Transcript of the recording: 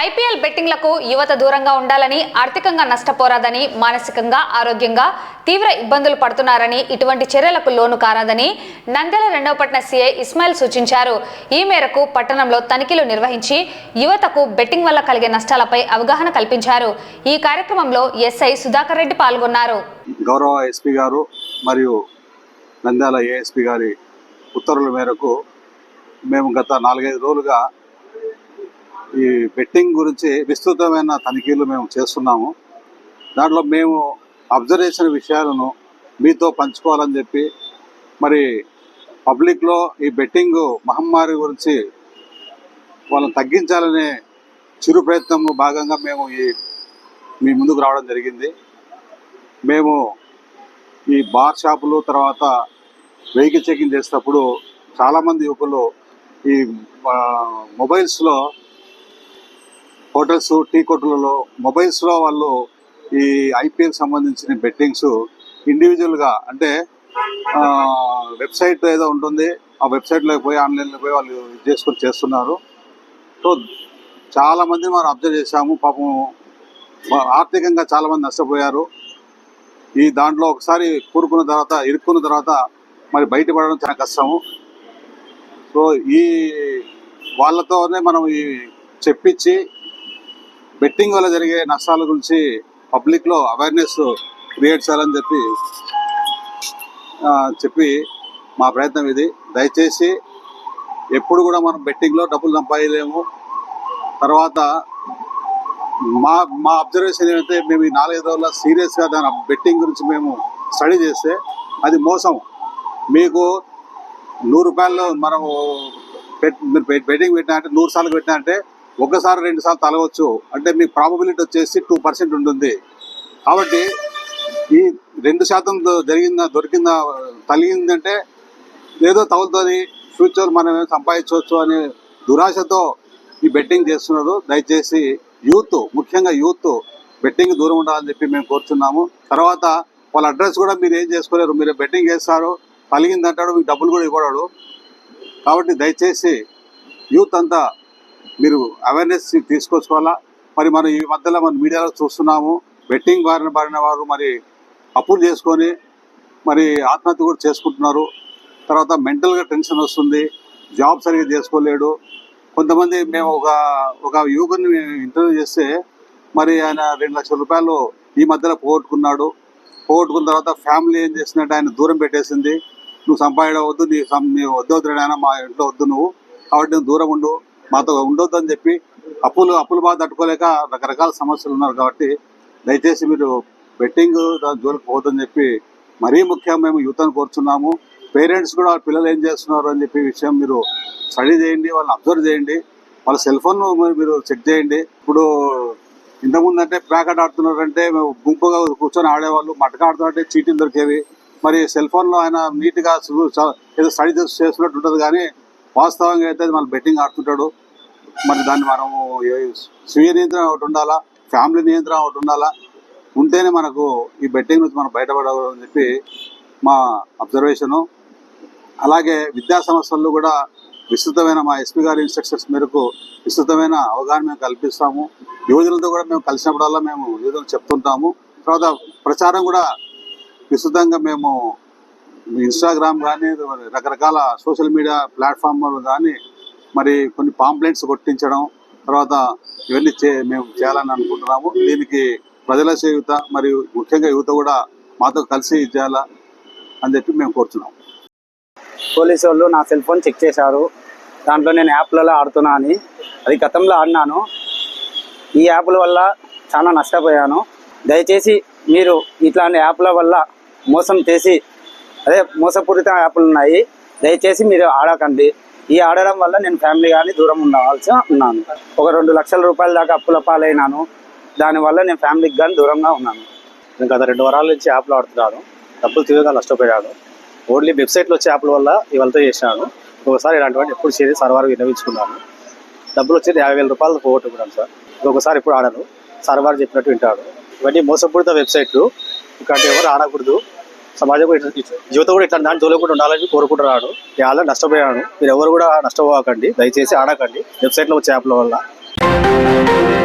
IPL బెట్టింగ్లకు యువత దూరంగా ఉండాలని, ఆర్థికంగా నష్టపోరాదని, మానసికంగా ఆరోగ్యంగా తీవ్ర ఇబ్బందులు పడుతున్నారని, ఇటువంటి చర్యలకు లోను కారాదని నంద్యాల 2వ పట్టణ సీఐ ఇస్మాయిల్ సూచించారు. ఈ మేరకు పట్టణంలో తనిఖీలు నిర్వహించి యువతకు బెట్టింగ్ వల్ల కలిగే నష్టాలపై అవగాహన కల్పించారు. ఈ కార్యక్రమంలో ఎస్ఐ సుధాకర్ రెడ్డి పాల్గొన్నారు. గౌరవ ఎస్పీ గారు మరియు నంద్యాల ఏఎస్పీ గారి ఉత్తర్వుల మేరకు మేము గత 4-5 రోజులుగా ఈ బెట్టింగ్ గురించి విస్తృతమైన తనిఖీలు మేము చేస్తున్నాము. దాంట్లో మేము అబ్జర్వ్ చేసిన విషయాలను మీతో పంచుకోవాలని చెప్పి, మరి పబ్లిక్లో ఈ బెట్టింగ్ మహమ్మారి గురించి వాళ్ళని తగ్గించాలనే చిరు ప్రయత్నంలో భాగంగా మేము మీ ముందుకు రావడం జరిగింది. మేము ఈ బార్ షాపులు తర్వాత వెహికల్ చెకింగ్ చేసేటప్పుడు చాలామంది యువకులు ఈ మొబైల్స్లో హోటల్స్, టీ కొట్టులలో మొబైల్స్లో వాళ్ళు ఈ ఐపీఎల్ సంబంధించిన బెట్టింగ్స్ ఇండివిజువల్గా, అంటే వెబ్సైట్ ఏదో ఉంటుంది, ఆ వెబ్సైట్లోకి పోయి ఆన్లైన్లో పోయి వాళ్ళు ఇది చేసుకొని చేస్తున్నారు. సో చాలామంది మనం అబ్జర్వ్ చేశాము. పాపం ఆర్థికంగా చాలామంది నష్టపోయారు. ఈ దాంట్లో ఒకసారి ఇరుక్కున్న తర్వాత మరి బయటపడడం చాలా కష్టము. సో ఈ వాళ్ళతోనే మనం ఈ చెప్పించి బెట్టింగ్ వల్ల జరిగే నష్టాల గురించి పబ్లిక్లో అవేర్నెస్ క్రియేట్ చేయాలని చెప్పి మా ప్రయత్నం ఇది. దయచేసి ఎప్పుడు కూడా మనం బెట్టింగ్లో డబ్బులు సంపాదలేము. తర్వాత మా అబ్జర్వేషన్ ఏమైతే, మేము ఈ 4-5 రోజుల్లో సీరియస్గా దాని బెట్టింగ్ గురించి మేము స్టడీ చేస్తే అది మోసం. మీకు 100 రూపాయలు మనము మీరు బెట్టింగ్ పెట్టినా అంటే 100 సార్లు పెట్టినా అంటే 1 సారి 2 సార్లు తలవచ్చు. అంటే మీ ప్రాబబిలిటీ వచ్చేసి 2% ఉంటుంది. కాబట్టి ఈ 2% దొరికిందా తగిలిందంటే ఏదో తగులుతుంది, ఫ్యూచర్ మనం సంపాదించవచ్చు అనే దురాశతో ఈ బెట్టింగ్ చేస్తున్నారు. దయచేసి ముఖ్యంగా యూత్ బెట్టింగ్ దూరం ఉండాలని చెప్పి మేము కోరుతున్నాము. తర్వాత వాళ్ళ అడ్రస్ కూడా మీరు ఏం చేసుకోలేరు. మీరు బెట్టింగ్ చేస్తారు, తగిలిందంటాడు, మీకు డబ్బులు కూడా ఇవ్వడాడు. కాబట్టి దయచేసి యూత్ అంతా మీరు అవేర్నెస్ తీసుకొచ్చుకోవాలా. మరి మనం ఈ మధ్యలో మన మీడియాలో చూస్తున్నాము, బెట్టింగ్ బారిన వారు మరి అప్పులు చేసుకొని మరి ఆత్మహత్య కూడా చేసుకుంటున్నారు. తర్వాత మెంటల్గా టెన్షన్ వస్తుంది, జాబ్ సరిగ్గా చేసుకోలేడు. కొంతమంది మేము ఒక యువకుని ఇంటర్వ్యూ చేస్తే మరి ఆయన 2 లక్షల రూపాయలు ఈ మధ్యలో పోగొట్టుకున్న తర్వాత ఫ్యామిలీ ఏం చేసిందంటే ఆయన దూరం పెట్టేసింది. నువ్వు సంపాదన వద్దు, నీ వద్దొద్దుడైనా మా ఇంట్లో వద్దు నువ్వు, కాబట్టి నువ్వు దూరం ఉండు, మాతో ఉండొద్దు అని చెప్పి అప్పులు బాగా తట్టుకోలేక రకరకాల సమస్యలు ఉన్నారు. కాబట్టి దయచేసి మీరు బెట్టింగ్ జోలికి పోవద్దని చెప్పి మరీ ముఖ్యంగా మేము యూత్ని కోరుచున్నాము. పేరెంట్స్ కూడా వాళ్ళ పిల్లలు ఏం చేస్తున్నారు అని చెప్పి విషయం మీరు స్టడీ చేయండి, వాళ్ళని అబ్జర్వ్ చేయండి, వాళ్ళ సెల్ ఫోన్ మీరు చెక్ చేయండి. ఇప్పుడు ఇంతకుముందు అంటే ప్యాకెట్ ఆడుతున్నారంటే గుంపుగా కూర్చొని ఆడేవాళ్ళు, మటక ఆడుతున్నారంటే చీటీలు దొరికేవి. మరి సెల్ ఫోన్లో ఆయన నీట్గా ఏదో స్టడీ చేస్తున్నట్టు ఉంటుంది, కానీ వాస్తవంగా అయితే మన బెట్టింగ్ ఆడుతుంటాడు. మరి దాన్ని మనము స్వీయ నియంత్రణ ఒకటి ఉండాలా, ఫ్యామిలీ నియంత్రణ ఒకటి ఉండాలా. ఉంటేనే మనకు ఈ బెట్టింగ్ నుంచి మనం బయటపడాలని చెప్పి మా అబ్జర్వేషను. అలాగే విద్యా సంస్థల్లో కూడా విస్తృతమైన మా ఎస్పీ గారి ఇన్స్ట్రక్షన్స్ మేరకు విస్తృతమైన అవగాహన మేము కల్పిస్తాము. యువజనులతో కూడా మేము కలిసినప్పుడల్లా మేము యువజనులు చెప్తుంటాము. తర్వాత ప్రచారం కూడా విస్తృతంగా మేము ఇన్స్టాగ్రామ్ కానీ రకరకాల సోషల్ మీడియా ప్లాట్ఫామ్లు కానీ మరి కొన్ని పాంప్లెంట్స్ కొట్టించడం, తర్వాత ఇవన్నీ మేము చేయాలని అనుకుంటున్నాము. దీనికి ప్రజల చేయూత మరియు ముఖ్యంగా యువత కూడా మాతో కలిసి చేయాలా అని చెప్పి మేము కోరుతున్నాము. పోలీసు వాళ్ళు నా సెల్ ఫోన్ చెక్ చేశారు. దాంట్లో నేను యాప్లలో ఆడుతున్నా అని. అది గతంలో ఆడినాను. ఈ యాప్ల వల్ల చాలా నష్టపోయాను. దయచేసి మీరు ఇట్లాంటి యాప్ల వల్ల మోసం చేసి, మోసపూరిత యాప్లు ఉన్నాయి, దయచేసి మీరు ఆడకండి. ఈ ఆడడం వల్ల నేను ఫ్యామిలీ కానీ దూరం ఉండవలసి ఉన్నాను. ఒక 2 లక్షల రూపాయల దాకా అప్పుల పాలైనాను. దానివల్ల నేను ఫ్యామిలీకి కానీ దూరంగా ఉన్నాను. నేను గత 2 వారాల నుంచి యాప్లో ఆడుతున్నాను. డబ్బులు తీవ్రంగా నష్టపోయాను. ఓన్లీ వెబ్సైట్లో వచ్చే యాప్ల వల్ల ఇవంతా చేసినాను. ఒకసారి ఇలాంటివన్నీ ఎప్పుడు చేసి సర్వర్ విన్నవించుకున్నాను. డబ్బులు వచ్చేది 50,000 రూపాయలు పోగొట్టుకున్నాను సార్. ఇంకొకసారి ఎప్పుడు ఆడను, సర్వర్ చెప్పినట్టు వింటాడు. ఇవన్నీ మోసపూరిత వెబ్సైట్లు, ఇట్లాంటి ఎవరు ఆడకూడదు. సమాజం యువత కూడా ఇట్లా దాన్ని తోలకుండా ఉండాలని కోరుకుంటున్నాడు. నేను ఆల్రెడీ నష్టపోయాను. మీరు ఎవరు కూడా నష్టపోకండి, దయచేసి ఆడకండి వెబ్సైట్లో వచ్చే యాప్ల వల్ల. చేశారు.